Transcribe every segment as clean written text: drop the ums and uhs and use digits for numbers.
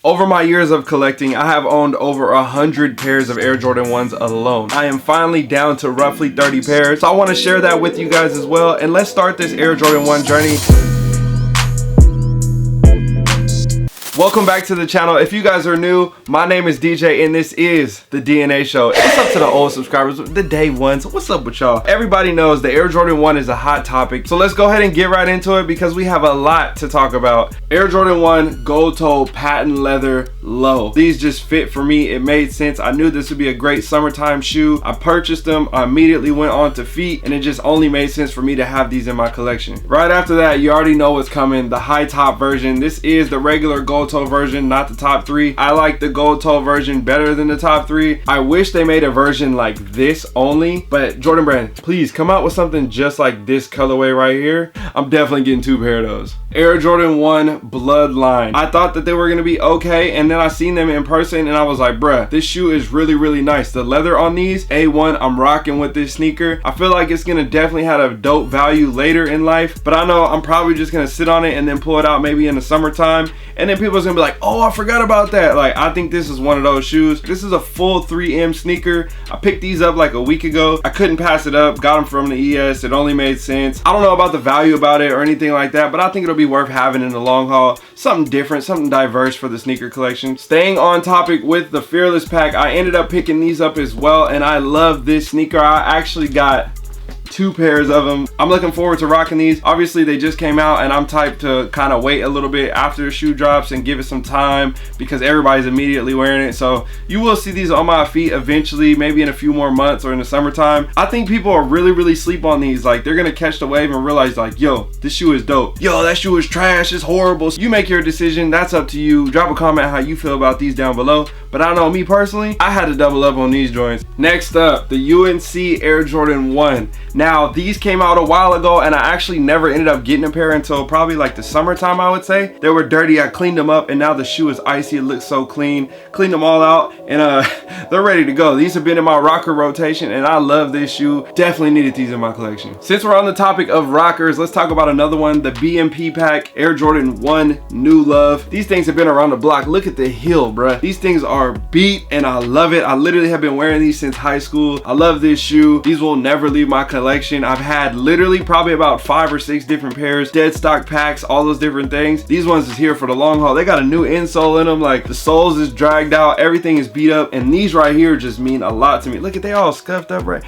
Over my years of collecting, I have owned over 100 pairs of Air Jordan 1s alone. I am finally down to roughly 30 pairs, so I want to share that with you guys as well. And let's start this Air Jordan 1 journey. Welcome back to the channel. If you guys are new, my name is DJ and this is the DNA Show. What's up to the old subscribers, the day ones? What's up with y'all? Everybody knows the Air Jordan 1 is a hot topic, so let's go ahead and get right into it because we have a lot to talk about. Air Jordan 1 gold toe patent leather low. These just fit for me. It made sense. I knew this would be a great summertime shoe. I purchased them. I immediately went on to feet, and it just only made sense for me to have these in my collection. Right after that, you already know what's coming. The high top version. This is the regular gold toe version, not the top 3. I like the gold toe version better than the top 3. I wish they made a version like this only, but Jordan brand, please come out with something just like this colorway right here. I'm definitely getting 2 pair of those. Air Jordan 1 Bloodline. I thought that they were gonna be okay, and then I seen them in person and I was like, bruh, this shoe is really nice. The leather on these, A1, I'm rocking with this sneaker. I feel like it's gonna definitely have a dope value later in life, but I know I'm probably just gonna sit on it and then pull it out maybe in the summertime, and then people's gonna be like, oh, I forgot about that. Like, I think this is one of those shoes. This is a full 3M sneaker. I picked these up like a week ago. I couldn't pass it up. Got them from the ES. It only made sense. I don't know about the value about it or anything like that, but I think it'll be worth having in the long haul. Something different, something diverse for the sneaker collection. Staying on topic with the Fearless pack, I ended up picking these up as well, and I love this sneaker. I actually got 2 pairs of them. I'm looking forward to rocking these. Obviously they just came out and I'm typed to kind of wait a little bit after the shoe drops and give it some time because everybody's immediately wearing it. So you will see these on my feet eventually, maybe in a few more months or in the summertime. I think people are really sleep on these. Like, they're gonna catch the wave and realize like, yo, this shoe is dope. Yo, that shoe is trash, it's horrible. You make your decision, that's up to you. Drop a comment how you feel about these down below. But I know me personally, I had to double up on these joints. Next up, the UNC Air Jordan 1. Now, these came out a while ago and I actually never ended up getting a pair until probably like the summertime, I would say. They were dirty, I cleaned them up, and now the shoe is icy. It looks so clean. Cleaned them all out and they're ready to go. These have been in my rocker rotation and I love this shoe. Definitely needed these in my collection. Since we're on the topic of rockers, let's talk about another one, the BMP pack Air Jordan 1 New Love. These things have been around the block. Look at the heel, bruh. These things are beat and I love it. I literally have been wearing these since high school. I love this shoe. These will never leave my collection. I've had literally probably about 5 or 6 different pairs, dead stock packs, all those different things. These ones is here for the long haul. They got a new insole in them. Like, the soles is dragged out, everything is beat up, and these right here just mean a lot to me. Look at, they all scuffed up, right?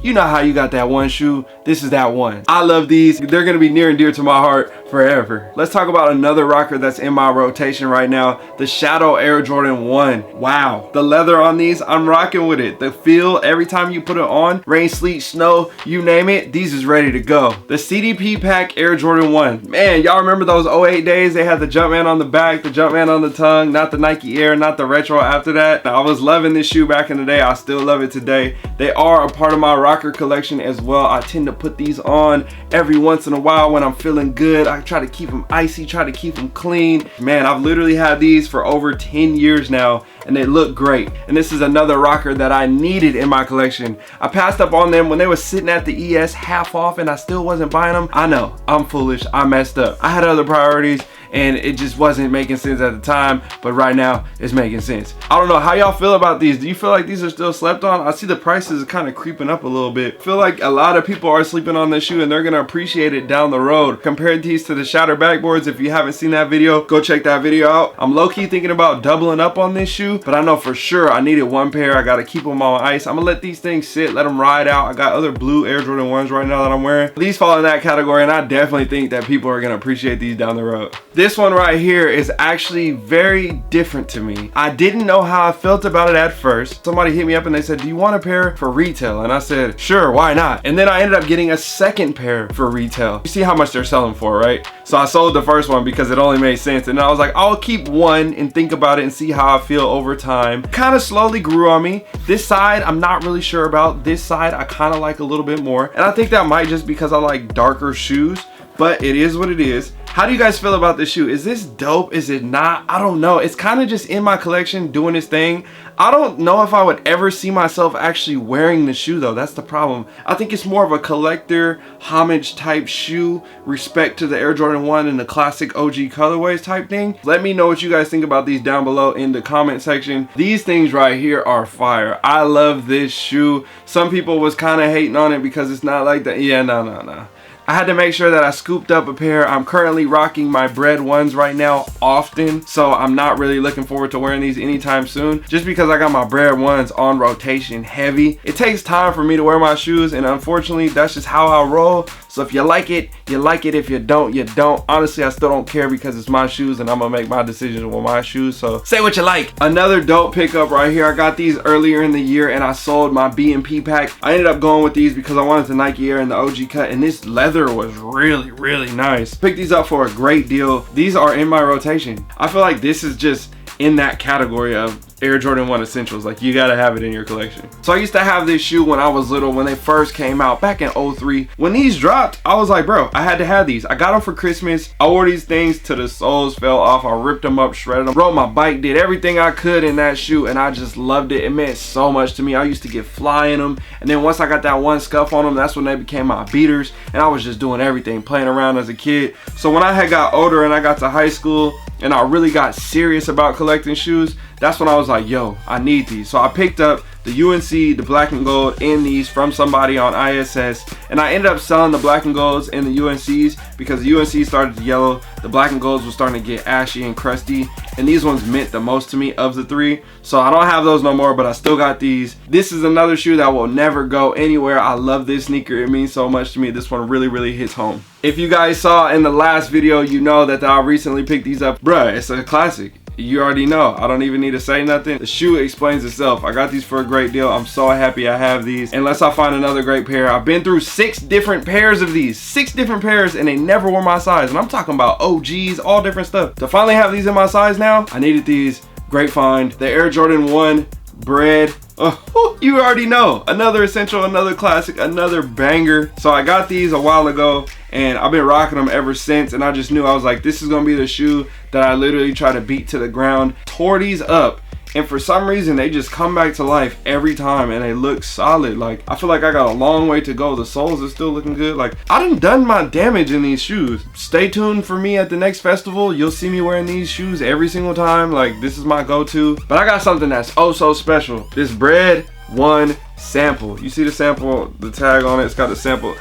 You know how you got that one shoe? This is that one. I love these. They're gonna be near and dear to my heart forever. Let's talk about another rocker that's in my rotation right now, the Shoadow Air Jordan 1. Wow, the leather on these, I'm rocking with it. The feel, every time you put it on, rain, sleet, snow, you name it, these is ready to go. The CDP pack Air Jordan 1. Man, y'all remember those 08 days? They had the Jumpman on the back, the Jumpman on the tongue, not the Nike Air, not the retro after that. I was loving this shoe back in the day. I still love it today. They are a part of my rocker collection as well. I tend to put these on every once in a while when I'm feeling good. I try to keep them icy, try to keep them clean. Man, I've literally had these for over 10 years now and they look great. And this is another rocker that I needed in my collection. I passed up on them when they were sitting at the ES half off and I still wasn't buying them. I know, I'm foolish, I messed up. I had other priorities and it just wasn't making sense at the time, but right now it's making sense. I don't know how y'all feel about these. Do you feel like these are still slept on? I see the prices kind of creeping up a little bit. I feel like a lot of people are sleeping on this shoe and they're gonna appreciate it down the road. Compared these to the Shatter backboards, if you haven't seen that video, go check that video out. I'm low-key thinking about doubling up on this shoe, but I know for sure I needed 1 pair. I gotta keep them on ice. I'm gonna let these things sit, let them ride out. I got other blue Air Jordan 1s right now that I'm wearing. These fall in that category and I definitely think that people are gonna appreciate these down the road. This one right here is actually very different to me. I didn't know how I felt about it at first. Somebody hit me up and they said, do you want a pair for retail? And I said, sure, why not? And then I ended up getting a second pair for retail. You see how much they're selling for, right? So I sold the first one because it only made sense. And I was like, I'll keep one and think about it and see how I feel over time. Kind of slowly grew on me. This side, I'm not really sure about. This side, I kind of like a little bit more. And I think that might just because I like darker shoes, but it is what it is. How do you guys feel about this shoe? Is this dope? Is it not? I don't know. It's kind of just in my collection doing its thing. I don't know if I would ever see myself actually wearing the shoe though. That's the problem. I think it's more of a collector homage type shoe, respect to the Air Jordan 1 and the classic OG colorways type thing. Let me know what you guys think about these down below in the comment section. These things right here are fire. I love this shoe. Some people was kind of hating on it because it's not like that. Yeah, no. I had to make sure that I scooped up a pair. I'm currently rocking my Bred ones right now often, so I'm not really looking forward to wearing these anytime soon, just because I got my Bred ones on rotation heavy. It takes time for me to wear my shoes, and unfortunately that's just how I roll. So if you like it, you like it. If you don't, you don't. Honestly, I still don't care because it's my shoes and I'm gonna make my decision with my shoes. So say what you like. Another dope pickup right here. I got these earlier in the year and I sold my B&P pack. I ended up going with these because I wanted the Nike Air and the OG cut, and this leather was really nice. Picked these up for a great deal. These are in my rotation. I feel like this is just in that category of Air Jordan 1 essentials. Like, you gotta have it in your collection. So I used to have this shoe when I was little, when they first came out back in 03. When these dropped, I was like, bro, I had to have these. I got them for Christmas. I wore these things till the soles fell off. I ripped them up, shredded them, rode my bike, did everything I could in that shoe, and I just loved it. It meant so much to me. I used to get fly in them, and then once I got that one scuff on them, that's when they became my beaters, and I was just doing everything, playing around as a kid. So when I had got older and I got to high school and I really got serious about collecting shoes, that's when I was like, yo, I need these. So I picked up the UNC, the black and gold, and these from somebody on ISS, and I ended up selling the black and golds and the UNCs because the UNC started to yellow, the black and golds were starting to get ashy and crusty, and these ones meant the most to me of the three. So I don't have those no more, but I still got these. This is another shoe that will never go anywhere. I love this sneaker. It means so much to me. This one really hits home. If you guys saw in the last video, you know that I recently picked these up. Bruh, it's a classic. You already know. I don't even need to say nothing. The shoe explains itself. I got these for a great deal. I'm so happy I have these. Unless I find another great pair. I've been through 6 different pairs of these. 6 different pairs, and they never were my size. And I'm talking about OGs, all different stuff. To finally have these in my size now, I needed these. Great find. The Air Jordan 1 Bred. Oh, you already know. Another essential, another classic, another banger. So I got these a while ago, and I've been rocking them ever since, and I just knew, I was like, this is gonna be the shoe that I literally try to beat to the ground. Tore these up, and for some reason they just come back to life every time, and they look solid. Like, I feel like I got a long way to go. The soles are still looking good. Like, I done my damage in these shoes. Stay tuned for me at the next festival. You'll see me wearing these shoes every single time. Like, this is my go-to. But I got something that's oh so special. This Bred 1 sample. You see the sample, the tag on it, it's got the sample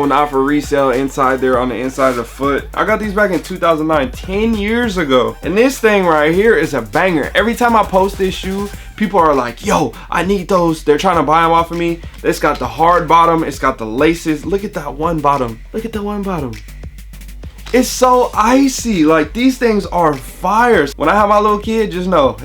not for resale inside there on the inside of the foot. I got these back in 2009, 10 years ago, and this thing right here is a banger. Every time I post this shoe, people are like, yo, I need those. They're trying to buy them off of me. It's got the hard bottom, it's got the laces. Look at that one bottom. Look at that one bottom. It's so icy. Like, these things are fire. When I have my little kid, just know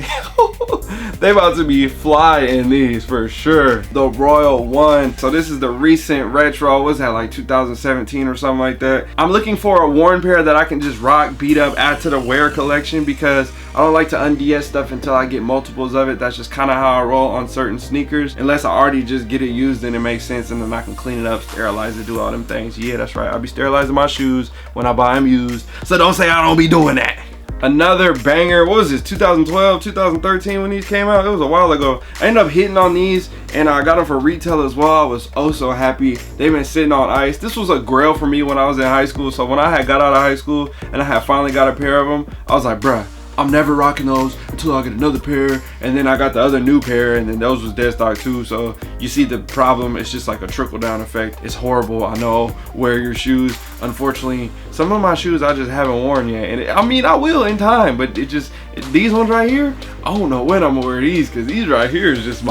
they about to be fly in these for sure. The Royal 1. So this is the recent retro. What's that, like 2017 or something like that? I'm looking for a worn pair that I can just rock, beat up, add to the wear collection, because I don't like to un-DS stuff until I get multiples of it. That's just kind of how I roll on certain sneakers, unless I already just get it used and it makes sense, and then I can clean it up, sterilize it, do all them things. Yeah, that's right. I'll be sterilizing my shoes when I buy them used, so don't say I don't be doing that. Another banger. What was this, 2012, 2013 when these came out? It was a while ago. I ended up hitting on these, and I got them for retail as well. I was oh so happy. They've been sitting on ice. This was a grail for me when I was in high school. So when I had got out of high school and I had finally got a pair of them, I was like, bruh, I'm never rocking those until I get another pair. And then I got the other new pair, and then those was dead stock too. So you see the problem. It's just like a trickle down effect. It's horrible. I know. Wear your shoes. Unfortunately, some of my shoes I just haven't worn yet, and I mean, I will in time, but these ones right here, I don't know when I'm gonna wear these, because these right here is just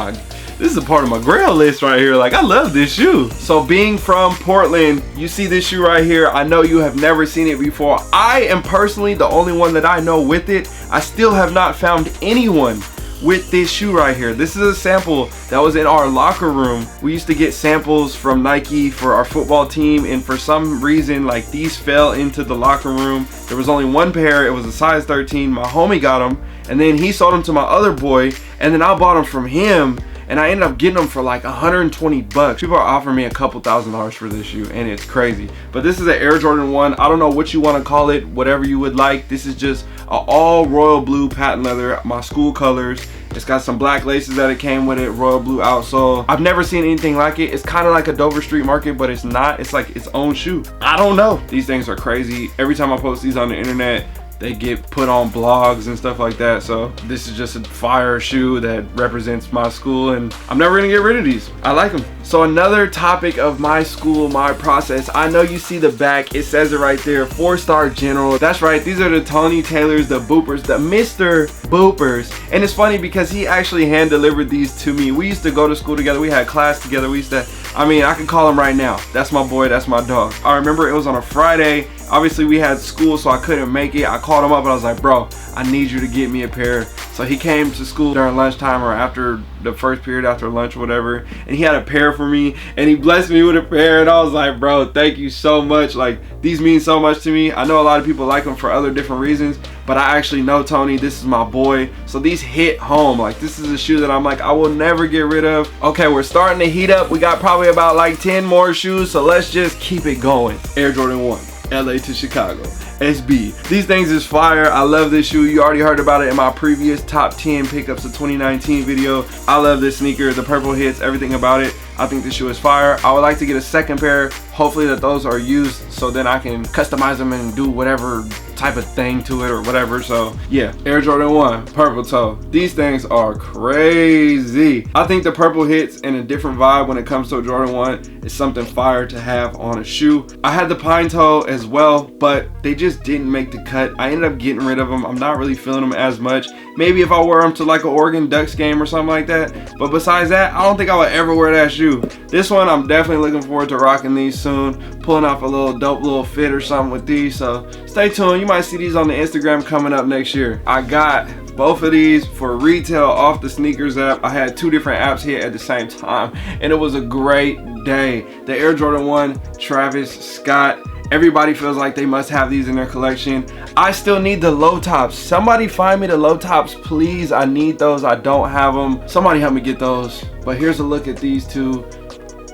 this is a part of my grail list right here. Like, I love this shoe. So being from Portland, you see this shoe right here. I know you have never seen it before. I am personally the only one that I know with it. I still have not found anyone with this shoe right here. This is a sample that was in our locker room. We used to get samples from Nike for our football team, and for some reason, like, these fell into the locker room. There was only one pair. It was a size 13. My homie got them, and then he sold them to my other boy, and then I bought them from him. and I ended up getting them for like 120 bucks. People are offering me a couple $1,000s for this shoe, and it's crazy. But this is an Air Jordan 1. I don't know what you want to call it, whatever you would like. This is just an all royal blue patent leather, my school colors. It's got some black laces that it came with it, royal blue outsole. I've never seen anything like it. It's kind of like a Dover Street Market, but it's not. It's like its own shoe. I don't know. These things are crazy. Every time I post these on the internet, they get put on blogs and stuff like that. So this is just a fire shoe that represents my school, and I'm never gonna get rid of these. I like them. So another topic of my school, my process, I know you see the back, it says it right there, 4-star general. That's right, these are the Tony Taylors, the boopers, the Mr. Boopers. And it's funny because he actually hand delivered these to me. We used to go to school together, we had class together, we used to, I mean, I can call him right now. That's my boy, that's my dog. I remember it was on a Friday. Obviously we had school, so I couldn't make it. I called him up and I was like, bro, I need you to get me a pair. So he came to school during lunchtime or after the first period, after lunch or whatever, and he had a pair for me, and he blessed me with a pair, and I was like, bro, thank you so much. Like, these mean so much to me. I know a lot of people like them for other different reasons, but I actually know Tony, this is my boy. So these hit home. Like, this is a shoe that I'm like, I will never get rid of. Okay, we're starting to heat up. We got probably about like 10 more shoes, so let's just keep it going. Air Jordan 1. LA to Chicago, SB. These things is fire. I love this shoe. You already heard about it in my previous top 10 pickups of 2019 video. I love this sneaker. The purple hits, everything about it. I think this shoe is fire. I would like to get a second pair. Hopefully that those are used, so then I can customize them and do whatever type of thing to it or whatever. So yeah, Air Jordan 1 purple toe. These things are crazy. I think the purple hits in a different vibe when it comes to a Jordan 1. It's something fire to have on a shoe. I had the pine toe as well, but they just didn't make the cut. I ended up getting rid of them. I'm not really feeling them as much. Maybe if I wear them to like an Oregon Ducks game or something like that, but besides that, I don't think I would ever wear that shoe. This one, I'm definitely looking forward to rocking these soon, pulling off a little dope little fit or something with these. So stay tuned. You might see these on the Instagram coming up next year. I got both of these for retail off the sneakers app. I had 2 different apps here at the same time, and it was a great day. The Air Jordan 1 Travis Scott. Everybody feels like they must have these in their collection. I still need the low tops. Somebody find me the low tops, please. I need those. I don't have them. Somebody help me get those. But here's a look at these 2.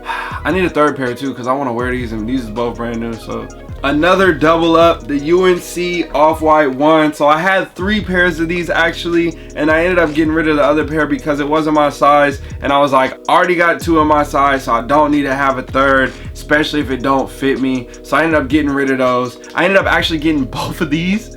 I need a 3rd pair too, because I want to wear these, and these is both brand new. So another double up, the UNC Off White 1. So I had 3 pairs of these actually, and I ended up getting rid of the other pair because it wasn't my size, and I was like, I already got 2 in my size, so I don't need to have a 3rd, especially if it don't fit me. So I ended up getting rid of those. I ended up actually getting both of these.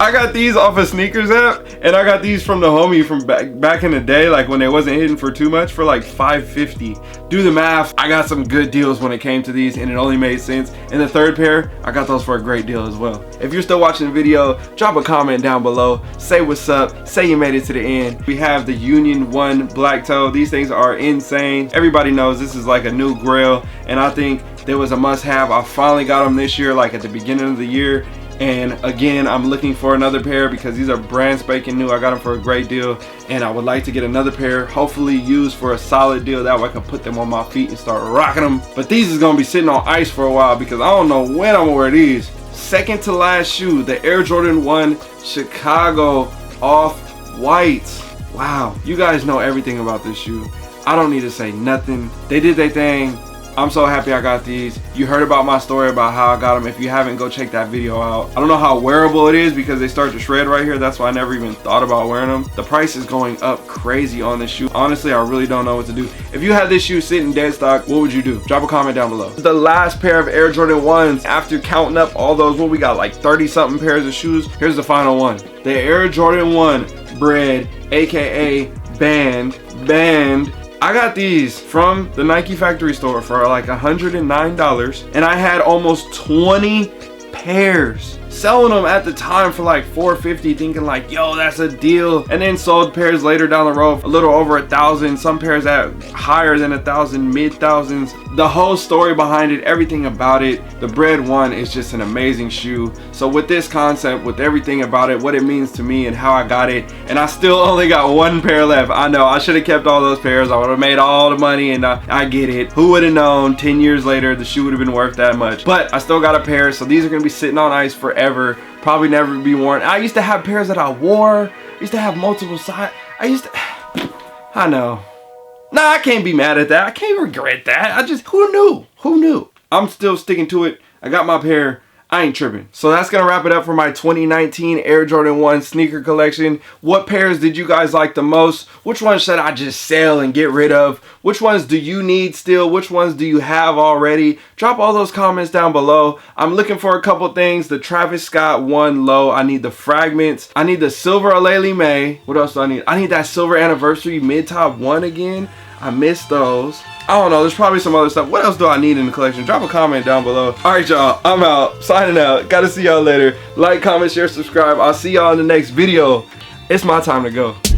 I got these off a sneakers app, and I got these from the homie from back in the day, like when they wasn't hitting for too much, for like $5.50. Do the math. I got some good deals when it came to these, and it only made sense. And the 3rd pair, I got those for a great deal as well. If you're still watching the video, drop a comment down below. Say what's up. Say you made it to the end. We have the Union 1 black toe. These things are insane. Everybody knows this is like a new grail, and I think there was a must-have. I finally got them this year, like at the beginning of the year. And again, I'm looking for another pair because these are brand spanking new. I got them for a great deal, and I would like to get another pair, hopefully used for a solid deal. That way I can put them on my feet and start rocking them. But these is gonna be sitting on ice for a while because I don't know when I'm gonna wear these. Second to last shoe, the Air Jordan 1 Chicago Off White. Wow, you guys know everything about this shoe. I don't need to say nothing. They did their thing. I'm so happy I got these. You heard about my story about how I got them. If you haven't, go check that video out. I don't know how wearable it is because they start to shred right here. That's why I never even thought about wearing them. The price is going up crazy on this shoe. Honestly, I really don't know what to do. If you had this shoe sitting dead stock, what would you do? Drop a comment down below. The last pair of Air Jordan 1s, after counting up all those, what we got, like 30 something pairs of shoes. Here's the final one. The Air Jordan 1 Bred, aka Band. I got these from the Nike factory store for like $109, and I had almost 20 pairs. Selling them at the time for like $450, thinking like, yo, that's a deal. And then sold pairs later down the road, a little over 1,000. Some pairs at higher than 1,000, mid-thousands. The whole story behind it, everything about it, the Bred 1 is just an amazing shoe. So with this concept, with everything about it, what it means to me and how I got it, and I still only got 1 pair left. I know I should have kept all those pairs. I would have made all the money, and I get it. Who would have known 10 years later the shoe would have been worth that much? But I still got a pair, so these are gonna be sitting on ice forever. Probably never be worn. I used to have pairs that I wore. I used to have multiple size. I know. Nah, I can't be mad at that. I can't regret that. I just, who knew? Who knew? I'm still sticking to it. I got my pair. I ain't tripping. So that's gonna wrap it up for my 2019 Air Jordan 1 sneaker collection. What pairs did you guys like the most? Which ones should I just sell and get rid of? Which ones do you need still? Which ones do you have already? Drop all those comments down below. I'm looking for a couple things. The Travis Scott 1 low. I need the fragments. I need the silver Aleli May. What else do I need? I need that silver anniversary mid-top 1 again. I missed those. I don't know, there's probably some other stuff. What else do I need in the collection? Drop a comment down below. All right, y'all, I'm out. Signing out. Gotta see y'all later. Like, comment, share, subscribe. I'll see y'all in the next video. It's my time to go.